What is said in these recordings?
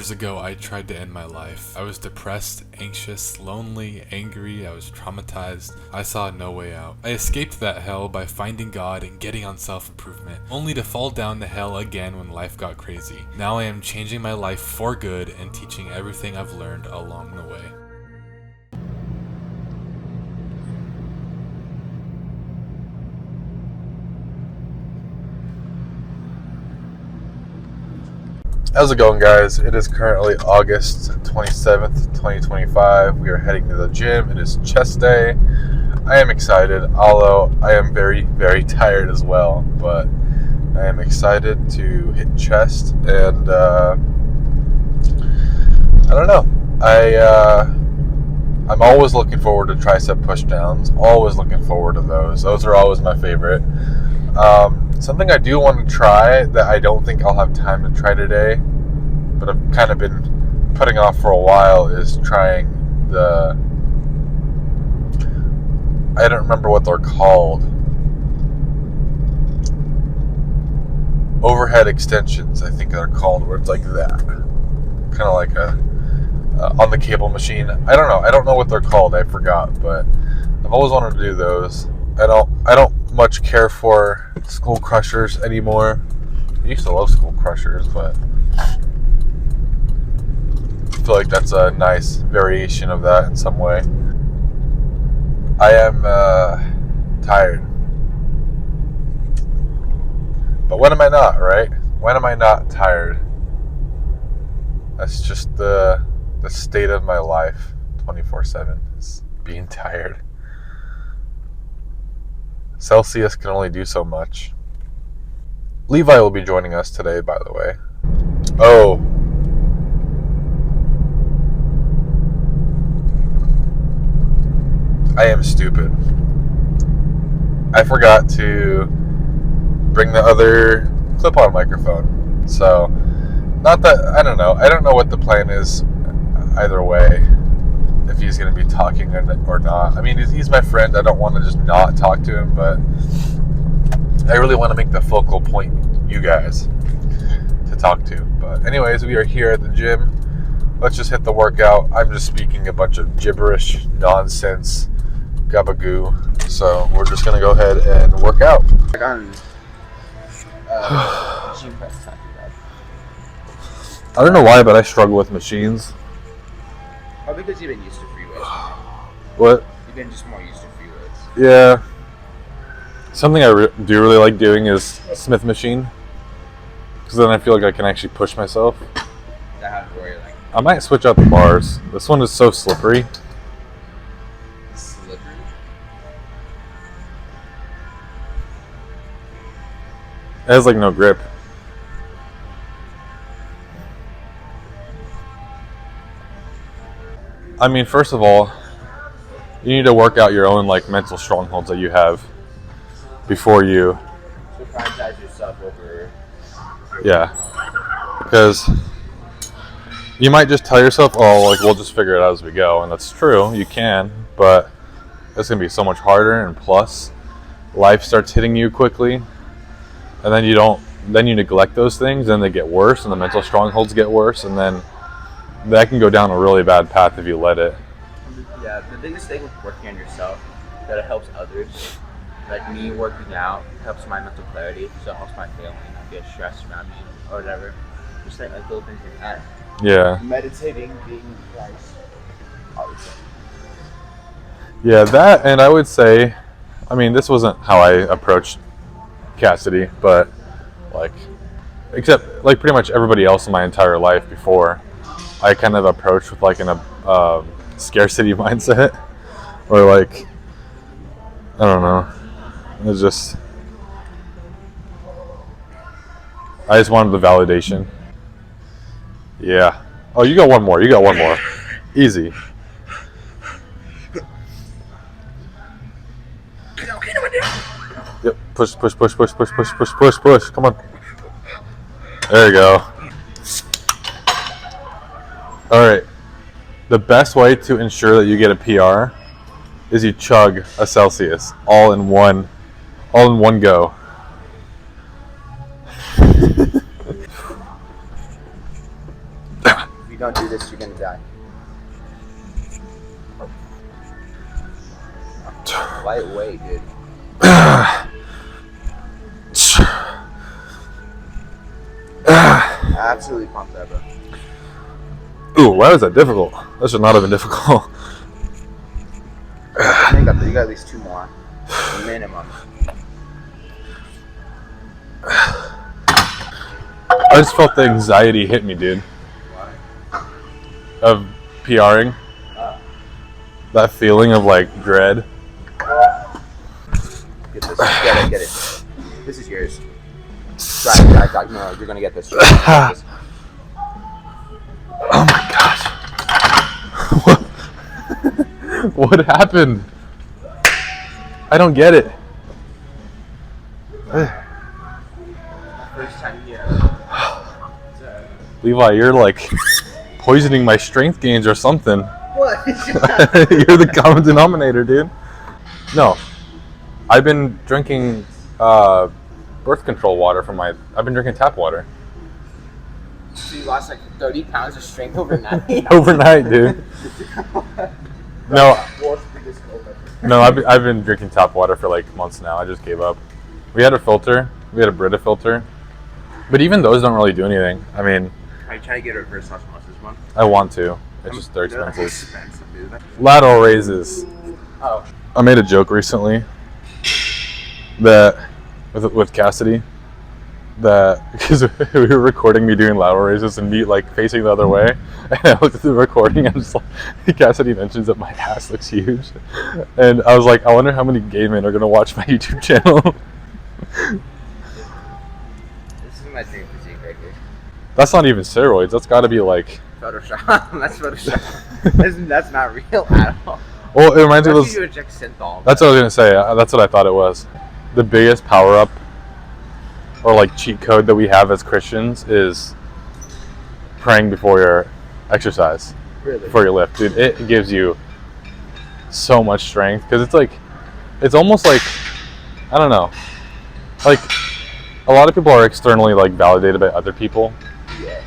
years ago, I tried to end my life. I was depressed, anxious, lonely, angry, I was traumatized. I saw no way out. I escaped that hell by finding God and getting on self-improvement, only to fall down to hell again when life got crazy. Now I am changing my life for good and teaching everything I've learned along the way. How's it going, guys? It is currently August 27th, 2025. We are heading to the gym. It is chest day. I am excited, although I am very, very tired as well. But I am excited to hit chest, and I don't know. I'm always looking forward to tricep pushdowns. Always looking forward to those. Those are always my favorite. Something I do want to try that I don't think I'll have time to try today, but I've kind of been putting off for a while, is trying I don't remember what they're called. Overhead extensions, I think they're called, where it's like that. Kind of like a on the cable machine. I don't know. I don't know what they're called. I forgot, but I've always wanted to do those. I don't much care for skull crushers anymore. I used to love skull crushers, but I feel like that's a nice variation of that in some way. I am tired. But when am I not, right? When am I not tired? That's just the state of my life 24/7 is being tired. Celsius can only do so much. Levi will be joining us today, by the way. Oh. I am stupid. I forgot to bring the other clip-on microphone. So, not that, I don't know. I don't know what the plan is either way. If he's going to be talking or not. I mean, he's my friend. I don't want to just not talk to him, but I really want to make the focal point you guys to talk to. But anyways, we are here at the gym. Let's just hit the workout. I'm just speaking a bunch of gibberish, nonsense, gabagoo. So we're just going to go ahead and work out. Machine press is not too bad. I don't know why, but I struggle with machines. Probably because you've been used to free weights. What? You've been just more used to free weights. Yeah. Something I do really like doing is Smith machine. Because then I feel like I can actually push myself. That have to worry, like, I might switch out the bars. This one is so slippery. slippery. It has like no grip. I mean, first of all, you need to work out your own like mental strongholds that you have before you. So prioritize yourself over. Yeah. Because you might just tell yourself, oh, like we'll just figure it out as we go, and that's true, you can, but it's gonna be so much harder, and plus life starts hitting you quickly, and then you neglect those things, and they get worse, and the mental strongholds get worse, and then that can go down a really bad path if you let it. Yeah, the biggest thing with working on yourself that it helps others, like me working out, helps my mental clarity, so it helps my family not get stressed around me or whatever. Just like little things like that. Yeah. Meditating, being in Christ, obviously. Yeah, that, and I would say, I mean, this wasn't how I approached Cassidy, but like, except like pretty much everybody else in my entire life before, I kind of approached with like a scarcity mindset, or like, I don't know, it's just, I just wanted the validation. Yeah. Oh, you got one more. Easy. Yep. Push. Come on. There you go. All right. The best way to ensure that you get a PR is you chug a Celsius all in one go. you don't do this, you're gonna die. Lightweight, dude. Absolutely pumped that, bro. Ooh, why was that difficult? That should not have been difficult. You got at least 2 more. Minimum. I just felt the anxiety hit me, dude. Why? Of PRing. That feeling of like dread. Get this. Get it. This is yours. Drive. No, you're gonna get this. Oh my gosh. What happened? I don't get it. First time here. Levi, you're like poisoning my strength gains or something. What? You're the common denominator, dude. No. I've been drinking birth control water I've been drinking tap water. So you lost like 30 pounds of strength overnight? Overnight, dude. No, I've been drinking tap water for like months now. I just gave up. We had a filter. We had a Brita filter. But even those don't really do anything. I mean... Are you trying to get a reverse osmosis one? I want to. It's just they're expensive. Expensive, dude. Lateral raises. Oh. I made a joke recently that with Cassidy that because we were recording me doing lateral raises and me like facing the other way, and I looked at the recording and just like Cassidy mentions that my ass looks huge, and I was like, I wonder how many gay men are gonna watch my YouTube channel. This is my dream physique right here. That's not even steroids. That's got to be like Photoshop. That's Photoshop. That's not real at all. Well, it reminds me of Unless those. you inject synthol. That's what I was gonna say. That's what I thought it was. The biggest power up or like cheat code that we have as Christians is praying before your exercise, Really? before your lift, dude. It gives you so much strength because it's almost like, I don't know, like a lot of people are externally like validated by other people, Yeah.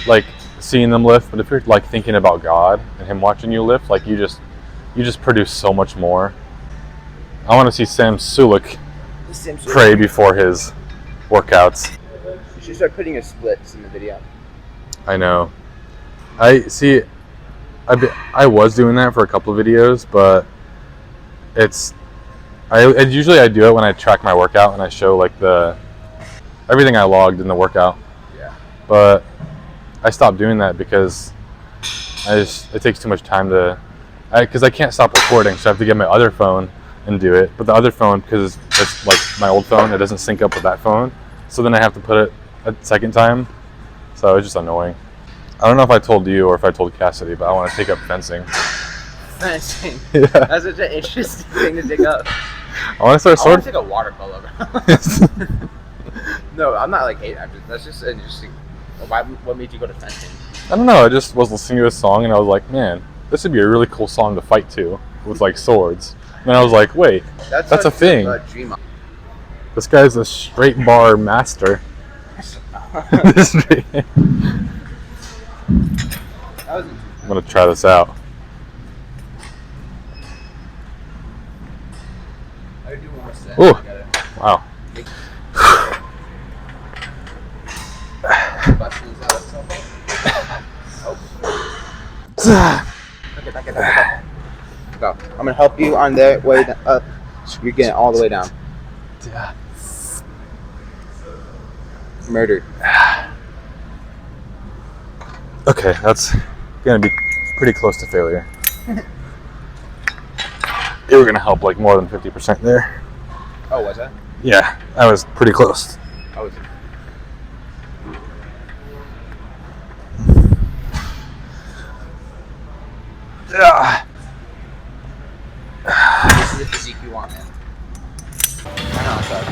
like seeing them lift. But if you're like thinking about God and Him watching you lift, like you just produce so much more. I want to see Sam Sulek pray before his workouts. You should start putting your splits in the video. I know. I was doing that for a couple of videos, but usually I do it when I track my workout and I show like everything I logged in the workout. Yeah. But I stopped doing that because it takes too much time because I can't stop recording, so I have to get my other phone and do it. But the other phone, because it's like my old phone, it doesn't sync up with that phone. So then I have to put it a second time. So it's just annoying. I don't know if I told you or if I told Cassidy, but I want to take up fencing. Fencing? Yeah. That's such an interesting thing to dig up. I want to start I sword. want to take a water polo. No, I'm not like hate. That's just an interesting. What made you go to fencing? I don't know. I just was listening to a song and I was like, man, this would be a really cool song to fight to with like swords. And I was like, wait, that's a thing. Dream. This guy's a straight bar master. That was I'm gonna try this out. I do one more set. Ooh. I gotta- Wow. Busting these out of something. Okay, back up. Go. I'm gonna help you on the way up. You're getting all the way down. Murdered. Okay, that's gonna be pretty close to failure. You were gonna help like more than 50% there. Oh, was that? Yeah, I was pretty close. Oh, was it? This is the physique you want, man. I know, I'm sorry.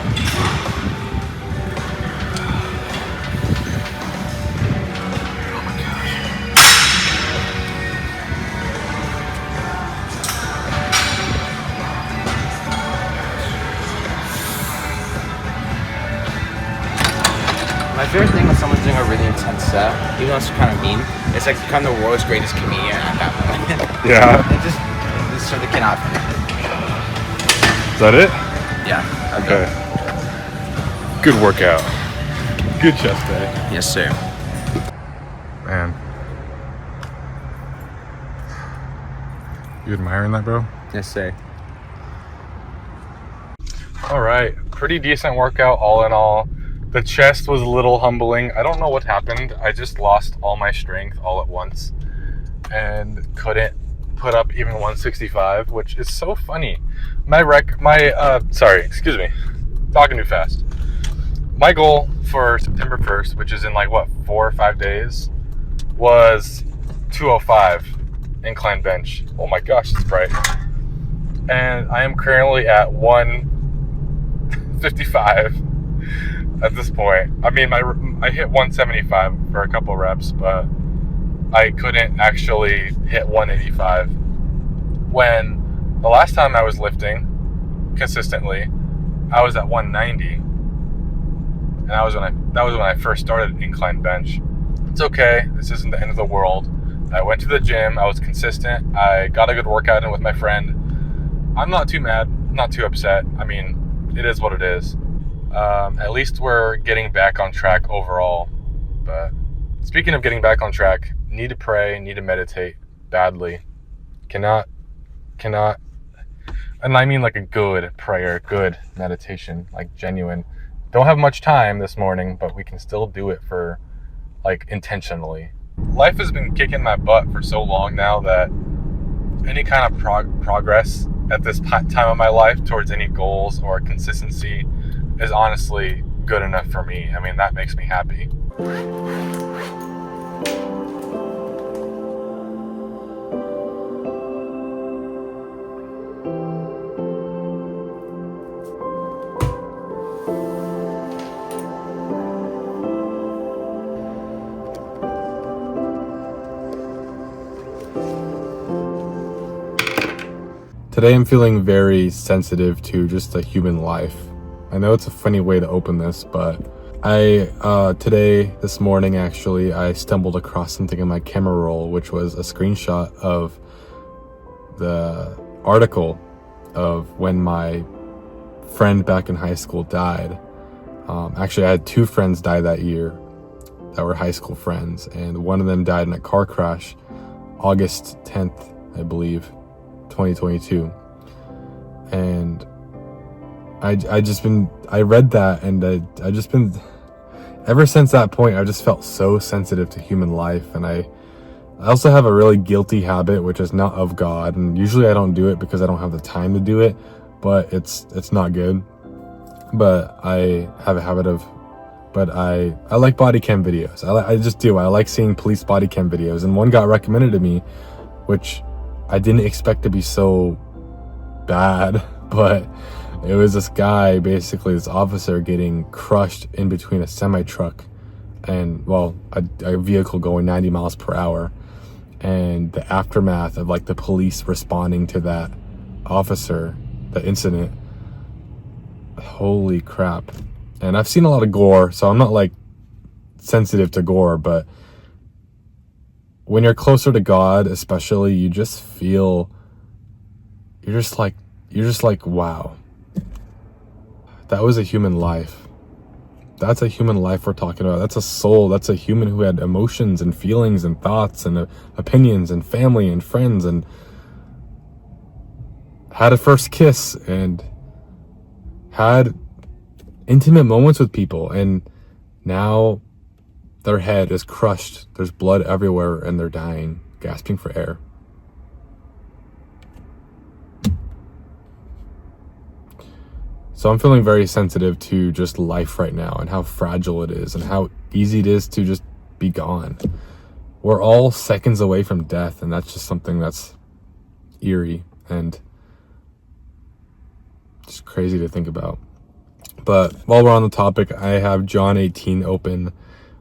My favorite thing when someone's doing a a really intense set, even though it's kind of mean, it's like become the world's greatest comedian at that moment. Yeah. This sort of cannot finish. Is that it? Yeah. Okay. Good workout. Good chest day. Yes, sir. Man. You admiring that, bro? Yes, sir. All right. Pretty decent workout all in all. The chest was a little humbling. I don't know what happened. I just lost all my strength all at once and couldn't put up even 165, which is so funny. Excuse me. Talking too fast. My goal for September 1st, which is in like, 4 or 5 days, was 205 incline bench. Oh my gosh, it's bright. And I am currently at 155 at this point. I mean, I hit 175 for a couple reps, but I couldn't actually hit 185. When the last time I was lifting consistently, I was at 190. And that was when I first started incline bench. It's okay. This isn't the end of the world. I went to the gym. I was consistent. I got a good workout in with my friend. I'm not too mad. Not too upset. I mean, it is what it is. At least we're getting back on track overall. But speaking of getting back on track, need to pray, need to meditate badly. Cannot, and I mean like a good prayer, good meditation, like genuine. Don't have much time this morning, but we can still do it for, like, intentionally. Life has been kicking my butt for so long now that any kind of progress at this time of my life towards any goals or consistency is honestly good enough for me. I mean, that makes me happy. Today I'm feeling very sensitive to just the human life. I know it's a funny way to open this, but this morning actually, I stumbled across something in my camera roll, which was a screenshot of the article of when my friend back in high school died. Actually, I had 2 friends die that year that were high school friends, and one of them died in a car crash, August 10th, I believe, 2022. And I read that, and I just been, ever since that point, I just felt so sensitive to human life. And I also have a really guilty habit, which is not of God, and usually I don't do it because I don't have the time to do it, but it's not good. But I have a habit of, I like body cam videos. I just do. I like seeing police body cam videos, and one got recommended to me, which I didn't expect to be so bad, but it was this guy, basically this officer, getting crushed in between a semi-truck and, a vehicle going 90 miles per hour, and the aftermath of, like, the police responding to that officer, the incident. Holy crap. And I've seen a lot of gore, so I'm not, like, sensitive to gore, but when you're closer to God, especially, you just feel, you're just like, wow, that was a human life. That's a human life we're talking about. That's a soul. That's a human who had emotions and feelings and thoughts and opinions and family and friends and had a first kiss and had intimate moments with people, and now their head is crushed. There's blood everywhere and they're dying, gasping for air. So I'm feeling very sensitive to just life right now and how fragile it is and how easy it is to just be gone. We're all seconds away from death, and that's just something that's eerie and just crazy to think about. But while we're on the topic, I have John 18 open,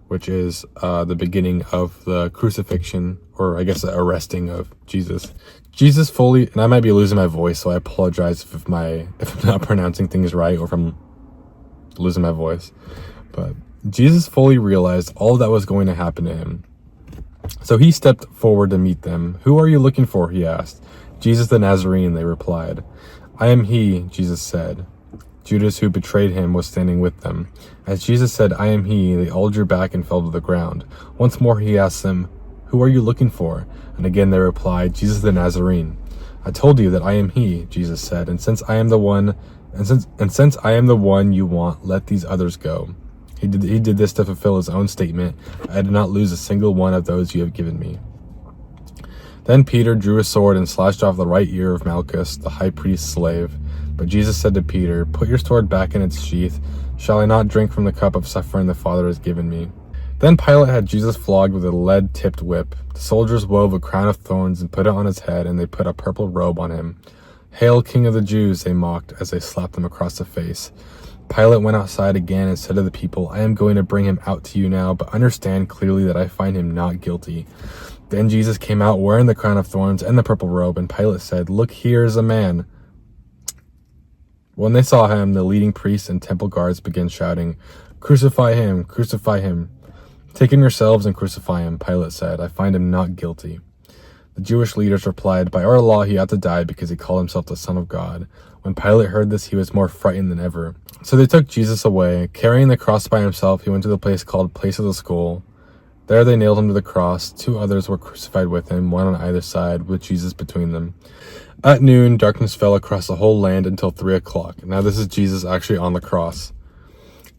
which is the beginning of the crucifixion, or I guess the arresting of Jesus. Jesus fully, and I might be losing my voice, so I apologize if I'm not pronouncing things right or if I'm losing my voice. But Jesus fully realized all that was going to happen to him. So he stepped forward to meet them. "Who are you looking for?" he asked. "Jesus the Nazarene," they replied. "I am he," Jesus said. Judas, who betrayed him, was standing with them. As Jesus said, "I am he," they all drew back and fell to the ground. Once more he asked them, "Who are you looking for?" And again they replied, "Jesus the Nazarene." "I told you that I am he," Jesus said, and since I am the one you want, let these others go. He did this to fulfill his own statement, "I did not lose a single one of those you have given me." Then Peter drew a sword and slashed off the right ear of Malchus, the high priest's slave. But Jesus said to Peter, "Put your sword back in its sheath. Shall I not drink from the cup of suffering the Father has given me?" Then Pilate had Jesus flogged with a lead-tipped whip. The soldiers wove a crown of thorns and put it on his head, and they put a purple robe on him. "Hail, King of the Jews," they mocked as they slapped him across the face. Pilate went outside again and said to the people, "I am going to bring him out to you now, but understand clearly that I find him not guilty." Then Jesus came out wearing the crown of thorns and the purple robe, and Pilate said, "Look, here is a man." When they saw him, the leading priests and temple guards began shouting, "Crucify him! Crucify him!" "Take him yourselves and crucify him," Pilate said. "I find him not guilty." The Jewish leaders replied, "By our law he ought to die because he called himself the Son of God." When Pilate heard this, he was more frightened than ever. So they took Jesus away. Carrying the cross by himself, he went to the place called Place of the Skull. There they nailed him to the cross. 2 others were crucified with him, one on either side, with Jesus between them. At noon, darkness fell across the whole land until 3 o'clock. Now this is Jesus actually on the cross.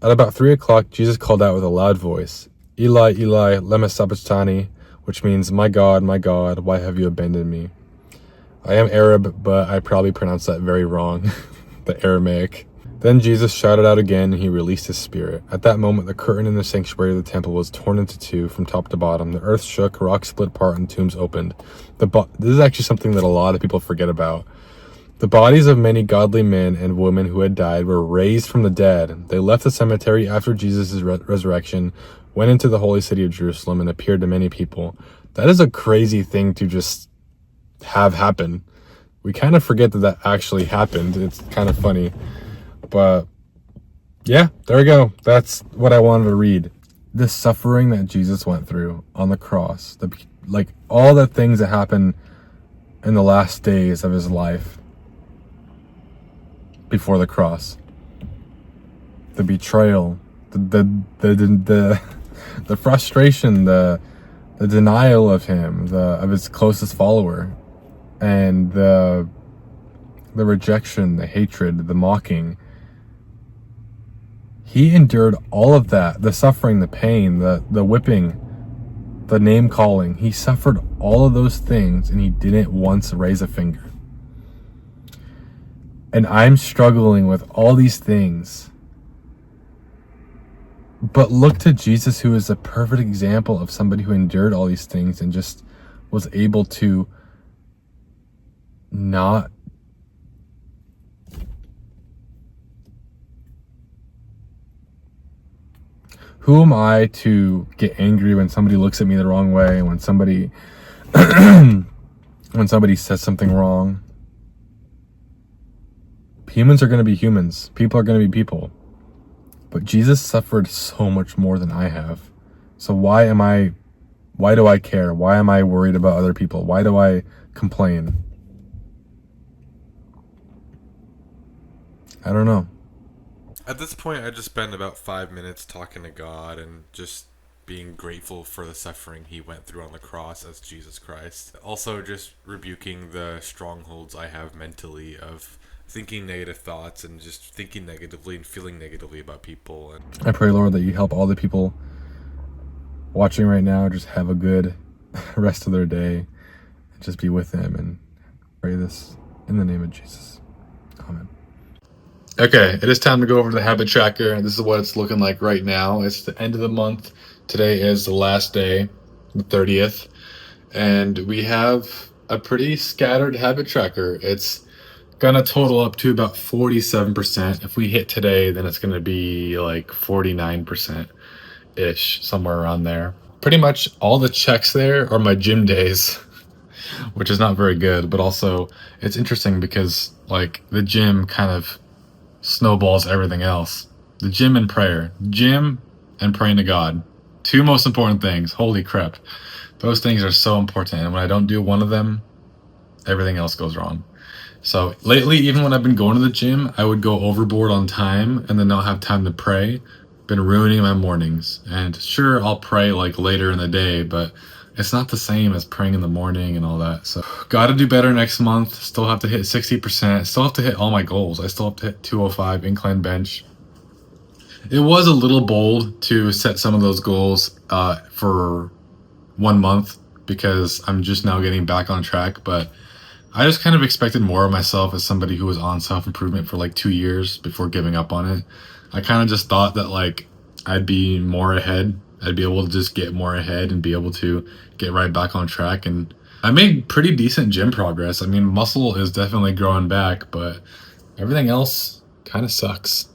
At about 3 o'clock, Jesus called out with a loud voice, "Eli, Eli, lema sabachthani," which means, my God, why have you abandoned me?" I am Arab, but I probably pronounced that very wrong. The Aramaic. Then Jesus shouted out again, and he released his spirit. At that moment, the curtain in the sanctuary of the temple was torn into 2 from top to bottom. The earth shook, rocks split apart, and tombs opened. This is actually something that a lot of people forget about. The bodies of many godly men and women who had died were raised from the dead. They left the cemetery after Jesus' resurrection, went into the holy city of Jerusalem, and appeared to many people. That is a crazy thing to just have happen. We kind of forget that actually happened. It's kind of funny. But yeah, there we go. That's what I wanted to read. The suffering that Jesus went through on the cross, all the things that happened in the last days of his life before the cross, the betrayal, the frustration, the denial of him, of his closest follower, and the rejection, the hatred, the mocking. He endured all of that, the suffering, the pain, the whipping, the name calling. He suffered all of those things, and he didn't once raise a finger. And I'm struggling with all these things. But look to Jesus, who is a perfect example of somebody who endured all these things and just was able to not who am I to get angry when somebody looks at me the wrong way, when somebody says something wrong? Humans are going to be humans. People are going to be people. But Jesus suffered so much more than I have. So why do I care? Why am I worried about other people? Why do I complain? I don't know. At this point, I just spent about 5 minutes talking to God and just being grateful for the suffering he went through on the cross as Jesus Christ. Also just rebuking the strongholds I have mentally of thinking negative thoughts and just thinking negatively and feeling negatively about people. And I pray, Lord, that you help all the people watching right now just have a good rest of their day and just be with them, and pray this in the name of Jesus. Amen. Okay, it is time to go over to the habit tracker. This is what it's looking like right now. It's the end of the month. Today is the last day, the 30th, and we have a pretty scattered habit tracker. It's gonna total up to about 47%. If we hit today, then it's gonna be like 49%-ish, somewhere around there. Pretty much all the checks there are my gym days, which is not very good, but also it's interesting because like the gym kind of snowballs everything else. The gym and prayer. Gym and praying to God. 2 most important things. Holy crap. Those things are so important. And when I don't do one of them, everything else goes wrong. So lately, even when I've been going to the gym, I would go overboard on time and then not have time to pray. Been ruining my mornings. And sure, I'll pray like later in the day, but it's not the same as praying in the morning and all that. So gotta do better next month. Still have to hit 60%. Still have to hit all my goals. I still have to hit 205 incline bench. It was a little bold to set some of those goals for 1 month because I'm just now getting back on track, but I just kind of expected more of myself as somebody who was on self-improvement for like 2 years before giving up on it. I kind of just thought that like I'd be more ahead. I'd be able to just get more ahead and be able to get right back on track. And I made pretty decent gym progress. I mean, muscle is definitely growing back, but everything else kind of sucks.